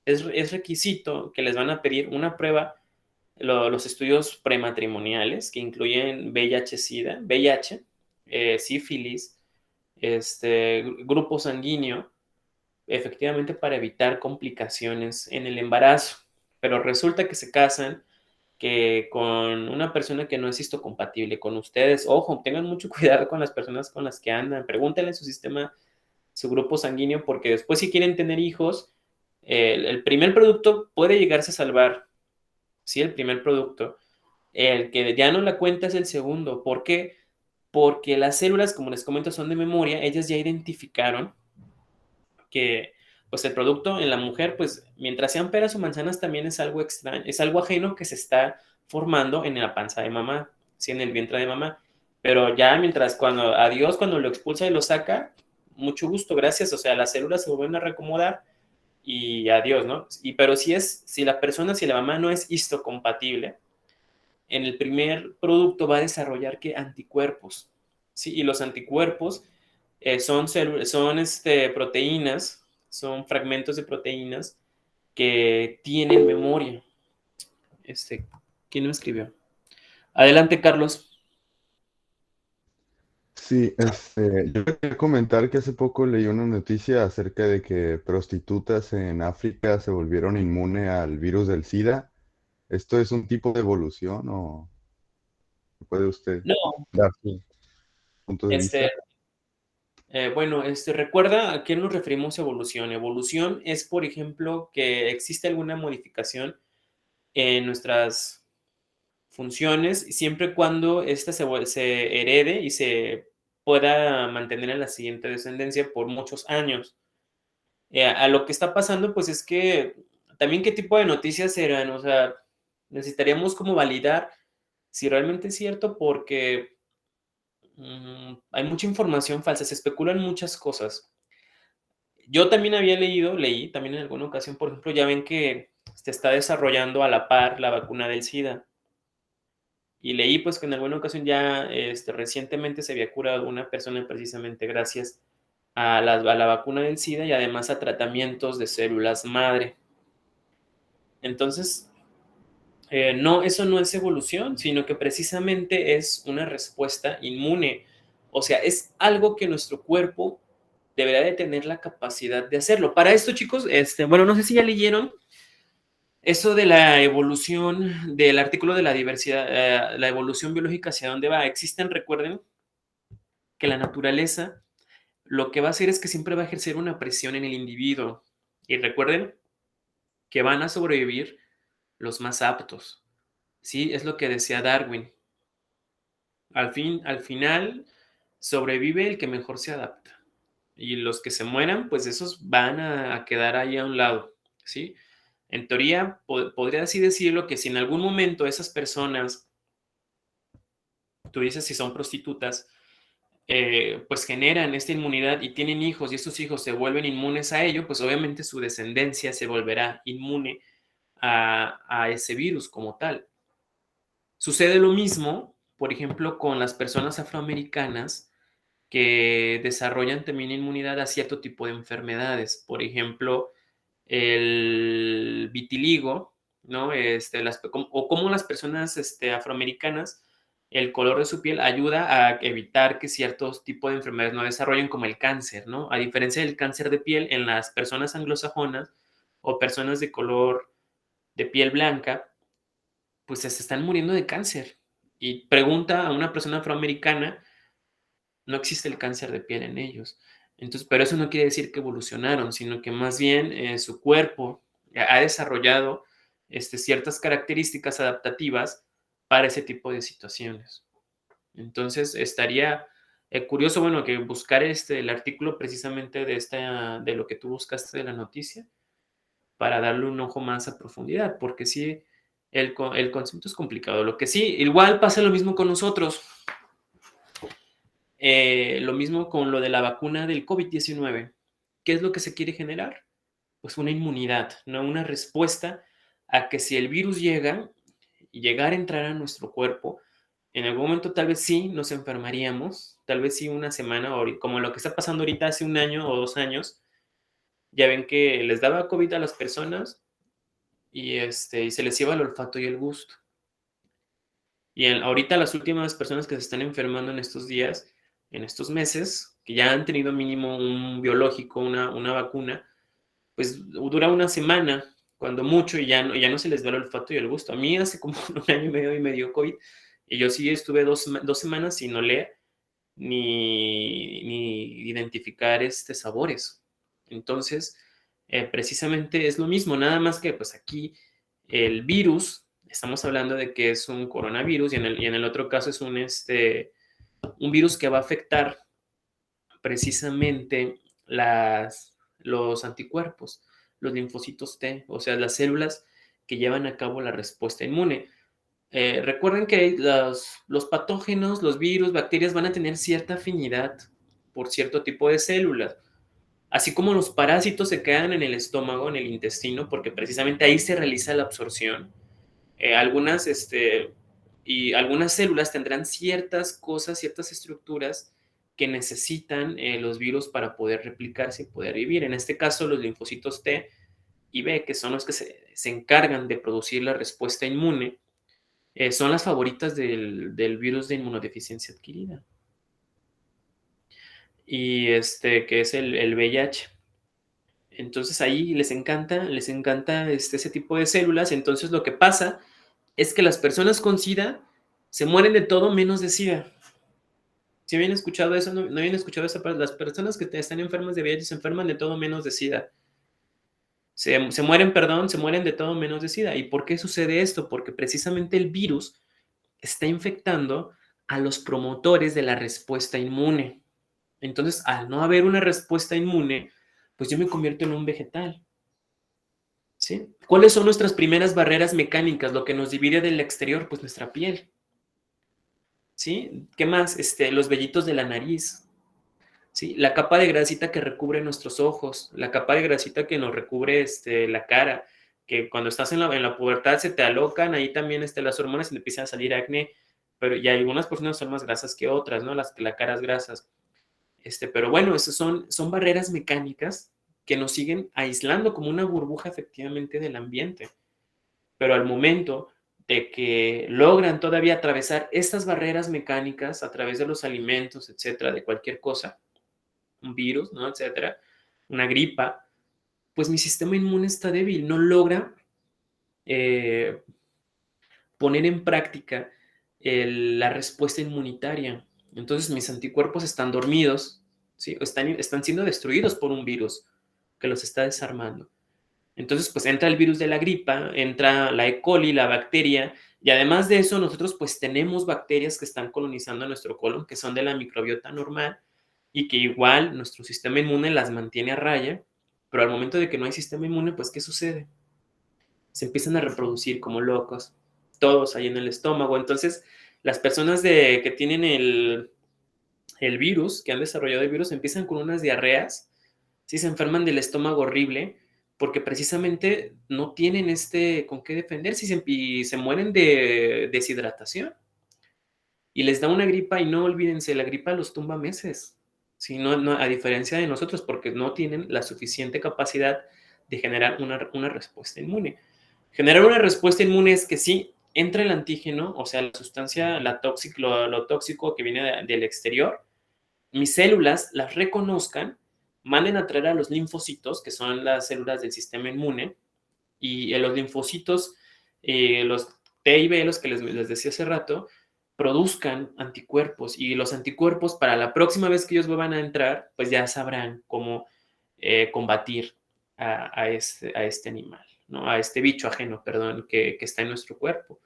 es requisito que les van a pedir una prueba, los estudios prematrimoniales, que incluyen VIH-Sida, VIH, sífilis, grupo sanguíneo, efectivamente para evitar complicaciones en el embarazo. Pero resulta que se casan que con una persona que no es histocompatible con ustedes. Ojo, tengan mucho cuidado con las personas con las que andan. Pregúntenle su sistema, su grupo sanguíneo, porque después si quieren tener hijos, el primer producto puede llegarse a salvar. Sí, el primer producto. El que ya no la cuenta es el segundo. ¿Por qué? Porque las células, como les comento, son de memoria. Ellas ya identificaron que pues el producto en la mujer, pues mientras sean peras o manzanas también es algo extraño, es algo ajeno que se está formando en la panza de mamá, sí, en el vientre de mamá. Pero ya mientras cuando lo expulsa y lo saca, mucho gusto, gracias, o sea, las células se vuelven a reacomodar y adiós, ¿no? Pero si la mamá no es histocompatible, en el primer producto va a desarrollar que anticuerpos, ¿sí? Y los anticuerpos son proteínas, son fragmentos de proteínas que tienen memoria. ¿Quién me escribió? Adelante, Carlos. Sí, yo quería comentar que hace poco leí una noticia acerca de que prostitutas en África se volvieron inmune al virus del SIDA. ¿Esto es un tipo de evolución o puede usted No, dar su punto de este, vista? bueno, recuerda a qué nos referimos a evolución. Evolución es, por ejemplo, que existe alguna modificación en nuestras funciones, siempre y cuando ésta se herede y se pueda mantener en la siguiente descendencia por muchos años. A lo que está pasando, pues es que también qué tipo de noticias eran, o sea, necesitaríamos como validar si realmente es cierto porque hay mucha información falsa, se especulan muchas cosas. Yo también leí también en alguna ocasión, por ejemplo, ya ven que se está desarrollando a la par la vacuna del SIDA. Y leí pues que en alguna ocasión ya recientemente se había curado una persona precisamente gracias a la vacuna del SIDA y además a tratamientos de células madre. Entonces, no, eso no es evolución, sino que precisamente es una respuesta inmune. O sea, es algo que nuestro cuerpo deberá de tener la capacidad de hacerlo. Para esto, chicos, bueno, no sé si ya leyeron eso de la evolución, del artículo de la diversidad, la evolución biológica, ¿hacia dónde va? Recuerden, que la naturaleza lo que va a hacer es que siempre va a ejercer una presión en el individuo. Y recuerden que van a sobrevivir los más aptos. Sí, es lo que decía Darwin. Al final sobrevive el que mejor se adapta. Y los que se mueran, pues esos van a quedar ahí a un lado, ¿sí? En teoría, podría así decirlo que si en algún momento esas personas, tú dices si son prostitutas, pues generan esta inmunidad y tienen hijos y estos hijos se vuelven inmunes a ello, pues obviamente su descendencia se volverá inmune a ese virus como tal. Sucede lo mismo, por ejemplo, con las personas afroamericanas que desarrollan también inmunidad a cierto tipo de enfermedades. Por ejemplo, el vitiligo, ¿no? O como las personas afroamericanas, el color de su piel ayuda a evitar que ciertos tipos de enfermedades no desarrollen, como el cáncer, ¿no? A diferencia del cáncer de piel, en las personas anglosajonas o personas de color de piel blanca, pues se están muriendo de cáncer. Y pregunta a una persona afroamericana, no existe el cáncer de piel en ellos. Entonces, pero eso no quiere decir que evolucionaron, sino que más bien su cuerpo ha desarrollado ciertas características adaptativas para ese tipo de situaciones. Entonces, estaría curioso, bueno, que buscar el artículo precisamente de lo que tú buscaste de la noticia para darle un ojo más a profundidad, porque sí, el concepto es complicado. Lo que sí, igual pasa lo mismo con nosotros. Lo mismo con lo de la vacuna del COVID-19. ¿Qué es lo que se quiere generar? Pues una inmunidad, ¿no? Una respuesta a que si el virus llega y llegara a entrar a nuestro cuerpo, en algún momento tal vez sí nos enfermaríamos, tal vez sí una semana, como lo que está pasando ahorita hace 1 año o 2 años. Ya ven que les daba COVID a las personas y se les iba el olfato y el gusto. Y ahorita las últimas personas que se están enfermando en estos días, en estos meses, que ya han tenido mínimo un biológico, una vacuna, pues dura una semana, cuando mucho, y ya no se les da el olfato y el gusto. A mí hace como 1 año y medio me dio COVID, y yo sí estuve 2 semanas sin oler ni identificar sabores. Entonces, precisamente es lo mismo, nada más que pues aquí el virus, estamos hablando de que es un coronavirus y en el otro caso es un virus que va a afectar precisamente los anticuerpos, los linfocitos T, o sea, las células que llevan a cabo la respuesta inmune. Recuerden que los patógenos, los virus, bacterias van a tener cierta afinidad por cierto tipo de células. Así como los parásitos se quedan en el estómago, en el intestino, porque precisamente ahí se realiza la absorción. Algunas células tendrán ciertas cosas, ciertas estructuras que necesitan los virus para poder replicarse y poder vivir. En este caso, los linfocitos T y B, que son los que se encargan de producir la respuesta inmune, son las favoritas del virus de inmunodeficiencia adquirida. Y que es el VIH. Entonces ahí les encanta ese tipo de células. Entonces lo que pasa es que las personas con SIDA se mueren de todo menos de SIDA. ¿Sí habían escuchado eso? ¿No habían escuchado esa parte? Las personas que están enfermas de VIH se enferman de todo menos de SIDA. Se mueren de todo menos de SIDA. ¿Y por qué sucede esto? Porque precisamente el virus está infectando a los promotores de la respuesta inmune. Entonces, al no haber una respuesta inmune, pues yo me convierto en un vegetal. ¿Sí? ¿Cuáles son nuestras primeras barreras mecánicas? Lo que nos divide del exterior, pues nuestra piel. ¿Sí? ¿Qué más? Los vellitos de la nariz. ¿Sí? La capa de grasita que recubre nuestros ojos, la capa de grasita que nos recubre la cara, que cuando estás en la pubertad se te alocan, ahí también las hormonas y te empiezan a salir acné, pero y algunas personas son más grasas que otras, ¿no? La cara es grasas. Pero bueno, esas son barreras mecánicas que nos siguen aislando como una burbuja efectivamente del ambiente. Pero al momento de que logran todavía atravesar estas barreras mecánicas a través de los alimentos, etcétera, de cualquier cosa, un virus, ¿no? Etcétera, una gripa, pues mi sistema inmune está débil, no logra eh, poner en práctica la respuesta inmunitaria. Entonces mis anticuerpos están dormidos, ¿sí? Están siendo destruidos por un virus que los está desarmando. Entonces, pues entra el virus de la gripa, entra la E. coli, la bacteria, y además de eso, nosotros pues tenemos bacterias que están colonizando nuestro colon, que son de la microbiota normal, y que igual nuestro sistema inmune las mantiene a raya, pero al momento de que no hay sistema inmune, pues ¿qué sucede? Se empiezan a reproducir como locos, todos ahí en el estómago. Entonces, las personas que tienen el virus, que han desarrollado el virus, empiezan con unas diarreas, ¿sí? Se enferman del estómago horrible, porque precisamente no tienen con qué defenderse y se mueren de deshidratación. Y les da una gripa y no olvídense, la gripa los tumba meses. ¿sí? No, a diferencia de nosotros, porque no tienen la suficiente capacidad de generar una respuesta inmune. Generar una respuesta inmune es que sí, entra el antígeno, o sea, la sustancia, lo tóxico que viene del exterior, mis células las reconozcan, manden a traer a los linfocitos, que son las células del sistema inmune, y los linfocitos, los T y B, los que les decía hace rato, produzcan anticuerpos, y los anticuerpos para la próxima vez que ellos vuelvan a entrar, pues ya sabrán cómo combatir a este animal, ¿no? A este bicho ajeno, perdón, que está en nuestro cuerpo.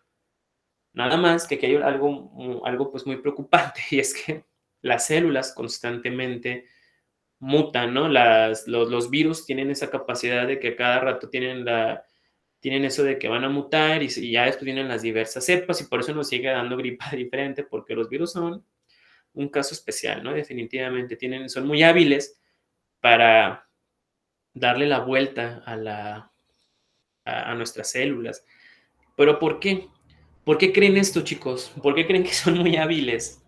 Nada más que aquí hay algo pues muy preocupante, y es que las células constantemente mutan, ¿no? Los virus tienen esa capacidad de que cada rato tienen eso de que van a mutar, y ya después vienen las diversas cepas, y por eso nos sigue dando gripa diferente, porque los virus son un caso especial, ¿no? Definitivamente son muy hábiles para darle la vuelta a nuestras células. ¿Pero por qué? ¿Por qué creen esto, chicos? ¿Por qué creen que son muy hábiles?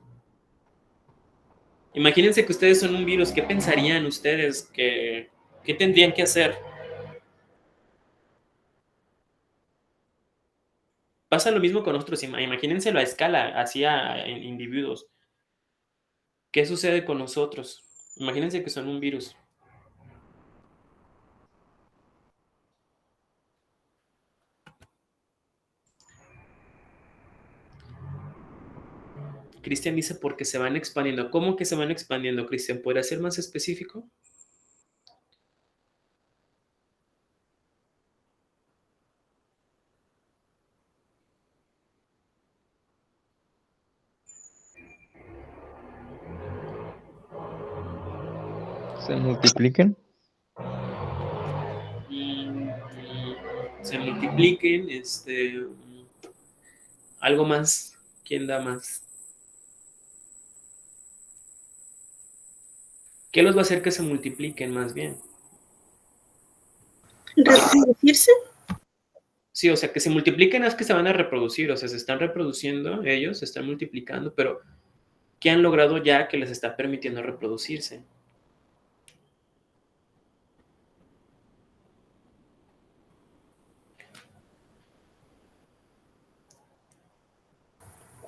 Imagínense que ustedes son un virus. ¿Qué pensarían ustedes? ¿Qué tendrían que hacer? Pasa lo mismo con nosotros. Imagínenselo a escala, así en individuos. ¿Qué sucede con nosotros? Imagínense que son un virus. Cristian dice porque se van expandiendo. ¿Cómo que se van expandiendo, Cristian? ¿Podría ser más específico? ¿Se multipliquen? Se multipliquen, algo más. ¿Quién da más? ¿Qué los va a hacer que se multipliquen más bien? ¿Reproducirse? Sí, o sea, que se multipliquen es que se van a reproducir, o sea, se están reproduciendo ellos, se están multiplicando, pero ¿qué han logrado ya que les está permitiendo reproducirse?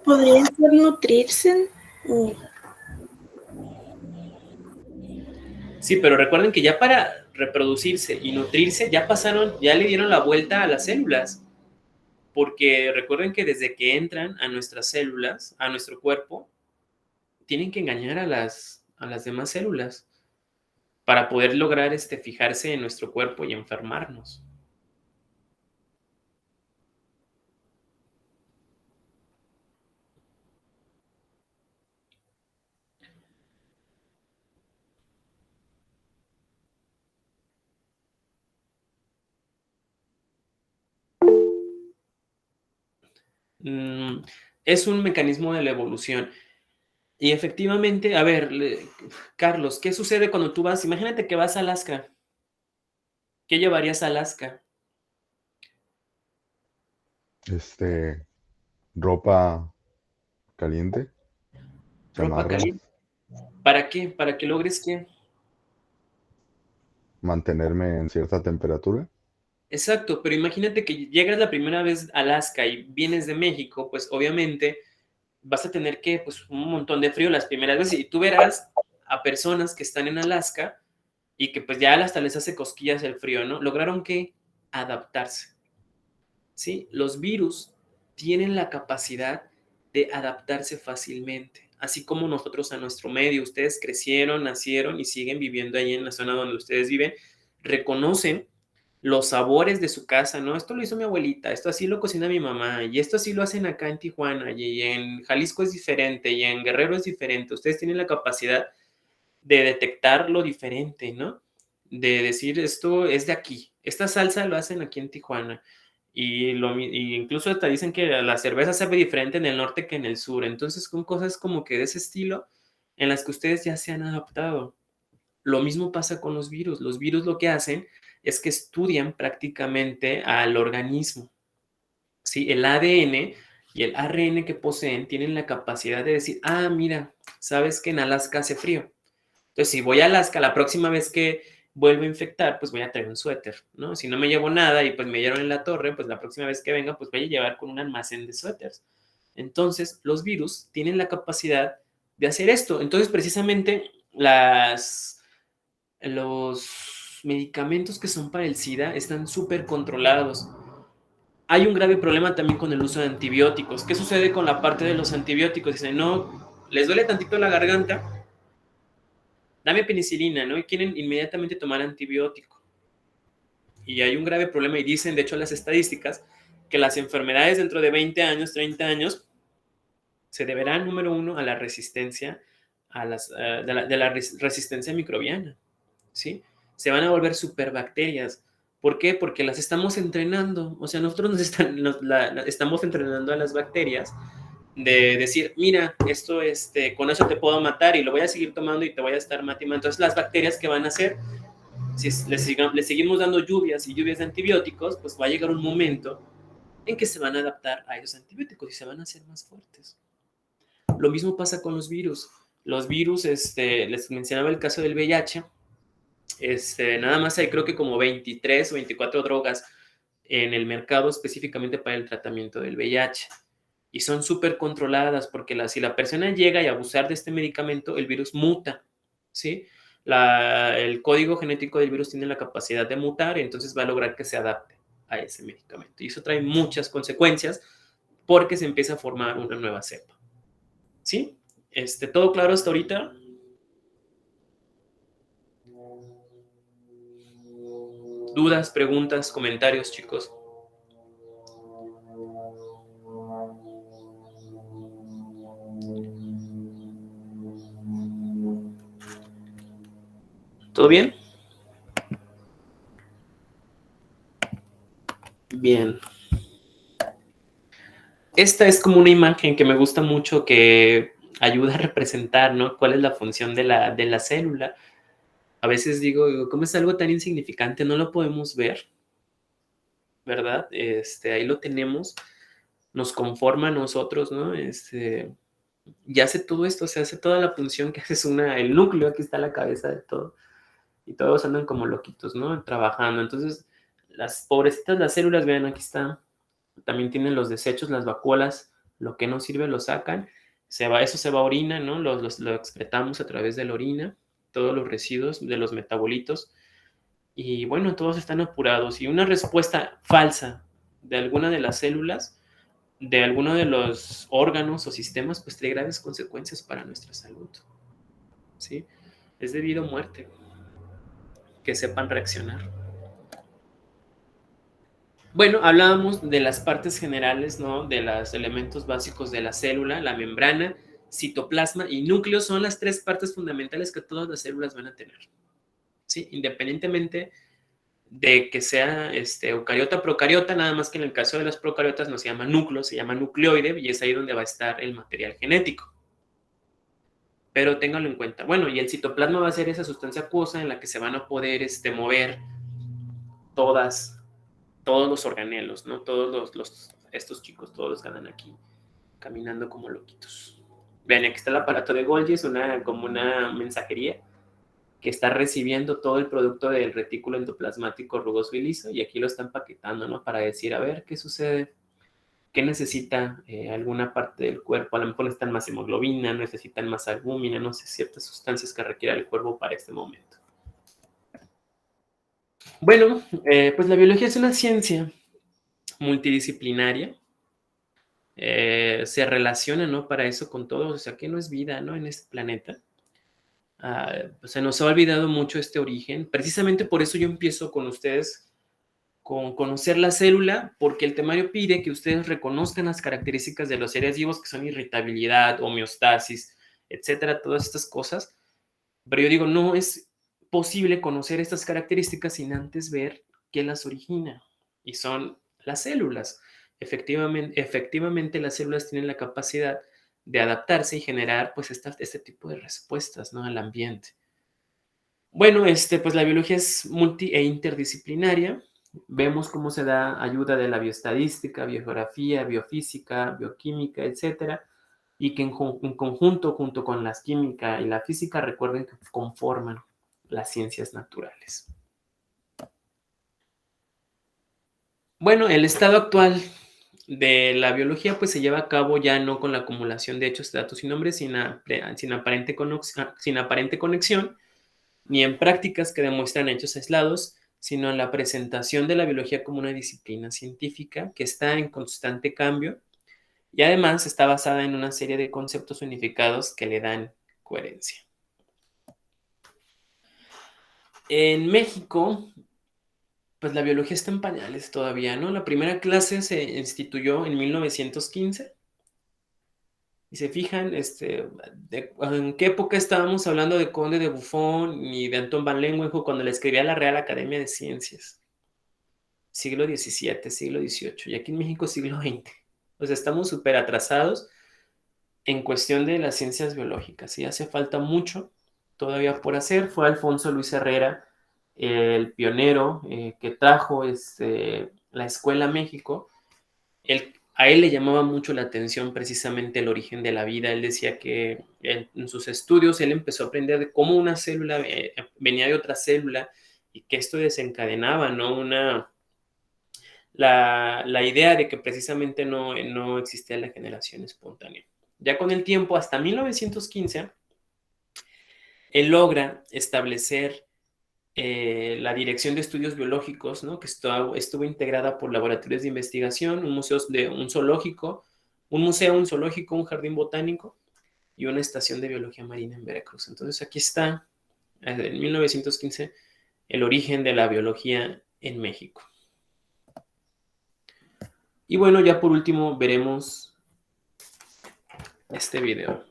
¿Podrían ser nutrirse? ¿O Sí, pero recuerden que ya para reproducirse y nutrirse ya le dieron la vuelta a las células, porque recuerden que desde que entran a nuestras células, a nuestro cuerpo, tienen que engañar a las demás células para poder lograr fijarse en nuestro cuerpo y enfermarnos. Es un mecanismo de la evolución. Y efectivamente, a ver, Carlos, ¿qué sucede cuando tú vas? Imagínate que vas a Alaska. ¿Qué llevarías a Alaska? Ropa caliente, Ropa chamarra, caliente. ¿Para qué? ¿Para que logres qué? mantenerme en cierta temperatura. Exacto, pero imagínate que llegas la primera vez a Alaska y vienes de México, pues obviamente vas a tener pues un montón de frío las primeras veces, y tú verás a personas que están en Alaska y que pues ya hasta les hace cosquillas el frío, ¿no? Lograron que adaptarse, ¿sí? Los virus tienen la capacidad de adaptarse fácilmente, así como nosotros a nuestro medio. Ustedes crecieron, nacieron y siguen viviendo ahí en la zona donde ustedes viven, reconocen los sabores de su casa, ¿no? Esto lo hizo mi abuelita, esto así lo cocina mi mamá, y esto así lo hacen acá en Tijuana, y en Jalisco es diferente, y en Guerrero es diferente. Ustedes tienen la capacidad de detectar lo diferente, ¿no? De decir, esto es de aquí, esta salsa lo hacen aquí en Tijuana, y incluso hasta dicen que la cerveza sabe diferente en el norte que en el sur. Entonces son cosas como que de ese estilo en las que ustedes ya se han adaptado. Lo mismo pasa con los virus. Los virus lo que hacen es que estudian prácticamente al organismo, ¿sí? El ADN y el ARN que poseen tienen la capacidad de decir, ah, mira, sabes que en Alaska hace frío. Entonces, si voy a Alaska, la próxima vez que vuelvo a infectar, pues voy a traer un suéter, ¿no? Si no me llevo nada y pues me dieron en la torre, pues la próxima vez que venga, pues voy a llevar con un almacén de suéteres. Entonces, los virus tienen la capacidad de hacer esto. Entonces, precisamente, los medicamentos que son para el SIDA están súper controlados. Hay un grave problema también con el uso de antibióticos. ¿Qué sucede con la parte de los antibióticos? Dicen, no, les duele tantito la garganta, dame penicilina, ¿no? Y quieren inmediatamente tomar antibiótico. Y hay un grave problema y dicen, de hecho, las estadísticas, que las enfermedades dentro de 20 años, 30 años, se deberán, número uno, a la resistencia, de la resistencia microbiana, ¿sí? Se van a volver superbacterias. ¿Por qué? Porque las estamos entrenando. O sea, nosotros estamos entrenando a las bacterias de decir, mira, esto, con eso te puedo matar y lo voy a seguir tomando y te voy a estar matando. Entonces, las bacterias que van a hacer, si les seguimos dando lluvias y lluvias de antibióticos, pues va a llegar un momento en que se van a adaptar a esos antibióticos y se van a hacer más fuertes. Lo mismo pasa con los virus. Los virus, les mencionaba el caso del VIH, nada más hay creo que como 23 o 24 drogas en el mercado específicamente para el tratamiento del VIH. Y son súper controladas porque si la persona llega a abusar de este medicamento, el virus muta, ¿sí? El código genético del virus tiene la capacidad de mutar, entonces va a lograr que se adapte a ese medicamento. Y eso trae muchas consecuencias porque se empieza a formar una nueva cepa. ¿Sí? ¿Todo claro hasta ahorita? ¿Dudas, preguntas, comentarios, chicos? ¿Todo bien? Bien. Esta es como una imagen que me gusta mucho que ayuda a representar, ¿no? ¿Cuál es la función de la célula? A veces digo, ¿cómo es algo tan insignificante? No lo podemos ver, ¿verdad? Ahí lo tenemos, nos conforma a nosotros, ¿no? Y hace todo esto, se hace toda la función que hace el núcleo, aquí está la cabeza de todo, y todos andan como loquitos, ¿no? Trabajando. Entonces, las pobrecitas, las células, vean, aquí está, también tienen los desechos, las vacuolas, lo que no sirve lo sacan, eso se va a orina, ¿no? Lo excretamos a través de la orina, todos los residuos de los metabolitos, y bueno, todos están apurados, y una respuesta falsa de alguna de las células, de alguno de los órganos o sistemas, pues trae graves consecuencias para nuestra salud, ¿sí? Es de vida o muerte, que sepan reaccionar. Bueno, hablábamos de las partes generales, ¿no? De los elementos básicos de la célula, la membrana, citoplasma y núcleo son las tres partes fundamentales que todas las células van a tener, ¿sí? Independientemente de que sea eucariota, procariota, nada más que en el caso de las procariotas no se llama núcleo, se llama nucleoide y es ahí donde va a estar el material genético. Pero ténganlo en cuenta. Bueno, y el citoplasma va a ser esa sustancia acuosa en la que se van a poder mover todos los organelos, ¿no? Estos chicos, todos los que andan aquí caminando como loquitos. Vean, aquí está el aparato de Golgi, es como una mensajería que está recibiendo todo el producto del retículo endoplasmático rugoso y liso, y aquí lo están empaquetando, ¿no? Para decir, a ver, ¿qué sucede? ¿Qué necesita alguna parte del cuerpo? A lo mejor necesitan más hemoglobina, necesitan más albúmina, no sé, ciertas sustancias que requiera el cuerpo para este momento. Bueno, pues la biología es una ciencia multidisciplinaria. Se relaciona, ¿no? Para eso con todo, o sea, que no es vida, ¿no? En este planeta. Se nos ha olvidado mucho este origen. Precisamente por eso yo empiezo con ustedes con conocer la célula, porque el temario pide que ustedes reconozcan las características de los seres vivos, que son irritabilidad, homeostasis, etcétera, todas estas cosas. Pero yo digo, no es posible conocer estas características sin antes ver qué las origina, y son las células. Efectivamente, las células tienen la capacidad de adaptarse y generar pues este tipo de respuestas, ¿no? Al ambiente. Bueno, pues la biología es multi e interdisciplinaria. Vemos cómo se da ayuda de la bioestadística, biogeografía, biofísica, bioquímica, etcétera, y que en conjunto, junto con la química y la física, recuerden que conforman las ciencias naturales. Bueno, el estado actual de la biología pues se lleva a cabo ya no con la acumulación de hechos, datos y nombres sin aparente conexión, ni en prácticas que demuestran hechos aislados, sino en la presentación de la biología como una disciplina científica que está en constante cambio y además está basada en una serie de conceptos unificados que le dan coherencia. En México, pues la biología está en pañales todavía, ¿no? La primera clase se instituyó en 1915. Y se fijan, ¿en qué época estábamos hablando de Conde de Buffon y de Anton van Leeuwenhoek cuando le escribía la Real Academia de Ciencias? Siglo XVII, siglo XVIII, y aquí en México siglo XX. O sea, estamos súper atrasados en cuestión de las ciencias biológicas, y hace falta mucho todavía por hacer. Fue Alfonso Luis Herrera el pionero que trajo la escuela a México. A él le llamaba mucho la atención precisamente el origen de la vida. Él decía que en sus estudios él empezó a aprender de cómo una célula venía de otra célula y que esto desencadenaba, ¿no? La idea de que precisamente no existía la generación espontánea. Ya con el tiempo, hasta 1915, él logra establecer la Dirección de Estudios Biológicos, ¿no? Que estuvo integrada por laboratorios de investigación, un zoológico, un zoológico, un jardín botánico y una estación de biología marina en Veracruz. Entonces aquí está, en 1915, el origen de la biología en México. Y bueno, ya por último veremos este video.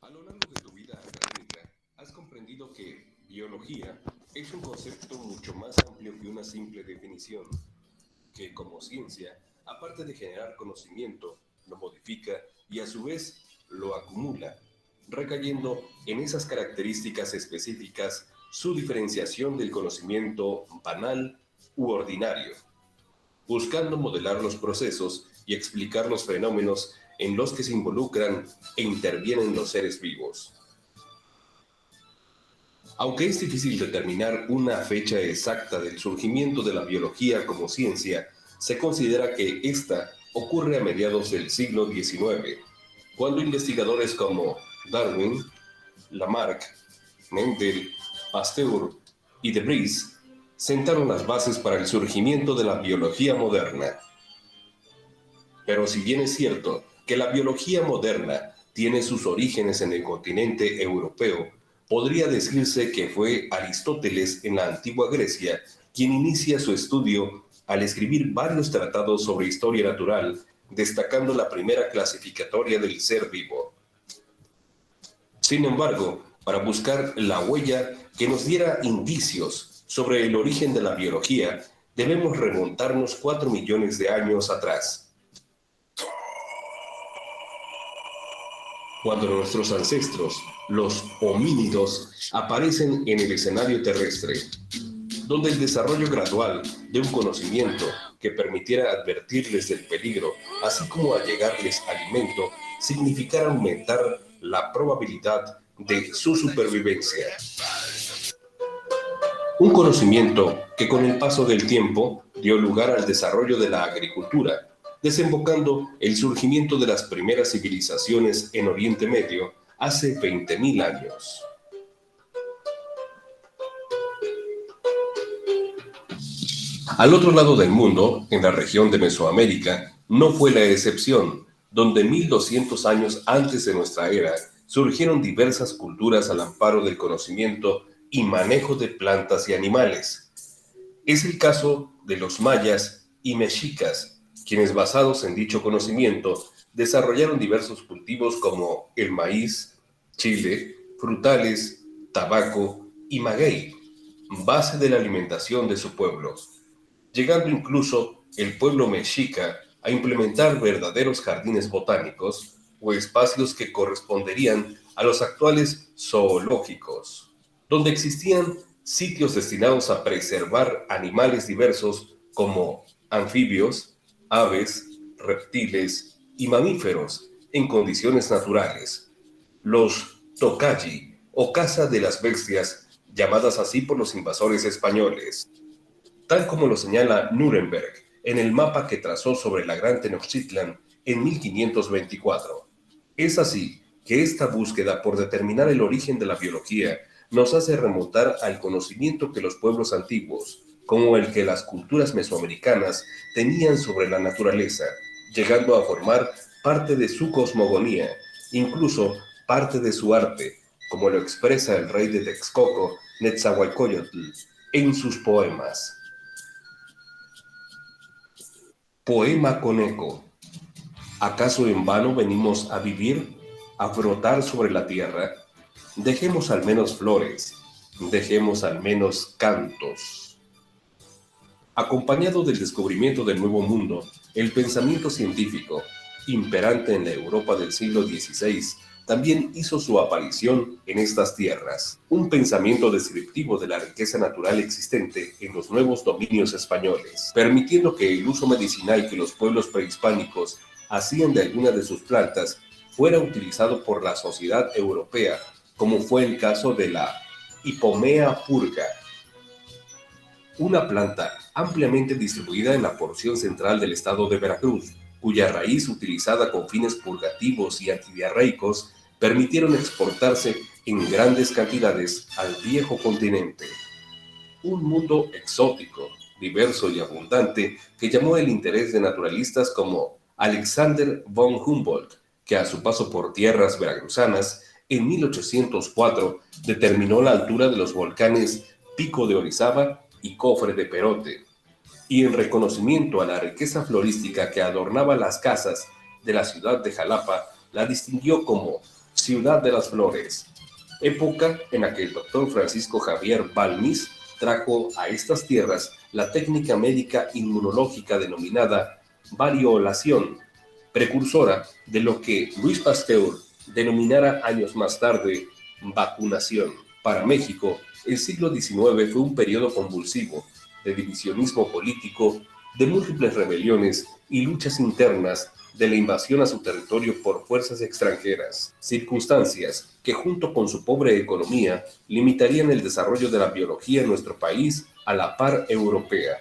A lo largo de tu vida académica, has comprendido que biología es un concepto mucho más amplio que una simple definición, que como ciencia, aparte de generar conocimiento, lo modifica y a su vez lo acumula, recayendo en esas características específicas su diferenciación del conocimiento banal u ordinario, buscando modelar los procesos y explicar los fenómenos en los que se involucran e intervienen los seres vivos. Aunque es difícil determinar una fecha exacta del surgimiento de la biología como ciencia, se considera que esta ocurre a mediados del siglo XIX, cuando investigadores como Darwin, Lamarck, Mendel, Pasteur y de Vries sentaron las bases para el surgimiento de la biología moderna. Pero si bien es cierto que la biología moderna tiene sus orígenes en el continente europeo, podría decirse que fue Aristóteles en la antigua Grecia quien inicia su estudio al escribir varios tratados sobre historia natural, destacando la primera clasificatoria del ser vivo. Sin embargo, para buscar la huella que nos diera indicios sobre el origen de la biología, debemos remontarnos 4 millones de años atrás, cuando nuestros ancestros, los homínidos, aparecen en el escenario terrestre, donde el desarrollo gradual de un conocimiento que permitiera advertirles del peligro, así como allegarles alimento, significara aumentar la probabilidad de su supervivencia. Un conocimiento que con el paso del tiempo dio lugar al desarrollo de la agricultura, desembocando el surgimiento de las primeras civilizaciones en Oriente Medio hace 20.000 años. Al otro lado del mundo, en la región de Mesoamérica, no fue la excepción, donde 1200 años antes de nuestra era surgieron diversas culturas al amparo del conocimiento y manejo de plantas y animales. Es el caso de los mayas y mexicas, quienes basados en dicho conocimiento desarrollaron diversos cultivos como el maíz, chile, frutales, tabaco y maguey, base de la alimentación de su pueblo, llegando incluso el pueblo mexica a implementar verdaderos jardines botánicos o espacios que corresponderían a los actuales zoológicos. donde existían sitios destinados a preservar animales diversos como anfibios, aves, reptiles y mamíferos en condiciones naturales. Los tocayi, o casa de las bestias, llamadas así por los invasores españoles, tal como lo señala Nuremberg en el mapa que trazó sobre la Gran Tenochtitlan en 1524. Es así que esta búsqueda por determinar el origen de la biología nos hace remontar al conocimiento que los pueblos antiguos, como el que las culturas mesoamericanas tenían sobre la naturaleza, llegando a formar parte de su cosmogonía, incluso parte de su arte, como lo expresa el rey de Texcoco, Netzahualcóyotl, en sus poemas. Poema con eco. ¿Acaso en vano venimos a vivir, a brotar sobre la tierra? Dejemos al menos flores, dejemos al menos cantos. Acompañado del descubrimiento del Nuevo Mundo, el pensamiento científico, imperante en la Europa del siglo XVI, también hizo su aparición en estas tierras. Un pensamiento descriptivo de la riqueza natural existente en los nuevos dominios españoles, permitiendo que el uso medicinal que los pueblos prehispánicos hacían de algunas de sus plantas fuera utilizado por la sociedad europea, como fue el caso de la Hipomea purga, una planta ampliamente distribuida en la porción central del estado de Veracruz, cuya raíz utilizada con fines purgativos y antidiarreicos permitieron exportarse en grandes cantidades al viejo continente. Un mundo exótico, diverso y abundante que llamó el interés de naturalistas como Alexander von Humboldt, que a su paso por tierras veracruzanas en 1804 determinó la altura de los volcanes Pico de Orizaba y Cofre de Perote, y en reconocimiento a la riqueza florística que adornaba las casas de la ciudad de Jalapa, la distinguió como Ciudad de las Flores, época en la que el doctor Francisco Javier Balmis trajo a estas tierras la técnica médica inmunológica denominada variolación, precursora de lo que Luis Pasteur denominara años más tarde vacunación. Para México, el siglo XIX fue un periodo convulsivo, de divisionismo político, de múltiples rebeliones y luchas internas de la invasión a su territorio por fuerzas extranjeras, circunstancias que junto con su pobre economía limitarían el desarrollo de la biología en nuestro país a la par europea.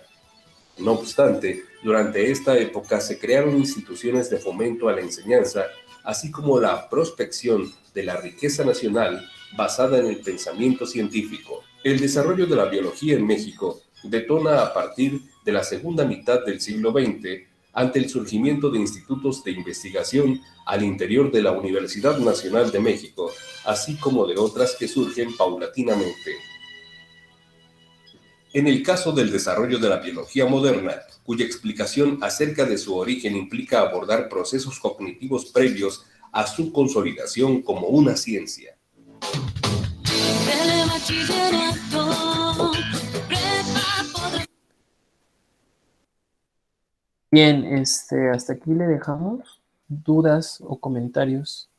No obstante, durante esta época se crearon instituciones de fomento a la enseñanza, así como la prospección de la riqueza nacional basada en el pensamiento científico. El desarrollo de la biología en México detona a partir de la segunda mitad del siglo XX ante el surgimiento de institutos de investigación al interior de la Universidad Nacional de México, así como de otras que surgen paulatinamente. En el caso del desarrollo de la biología moderna, cuya explicación acerca de su origen implica abordar procesos cognitivos previos a su consolidación como una ciencia. Bien, hasta aquí le dejamos. ¿Dudas o comentarios?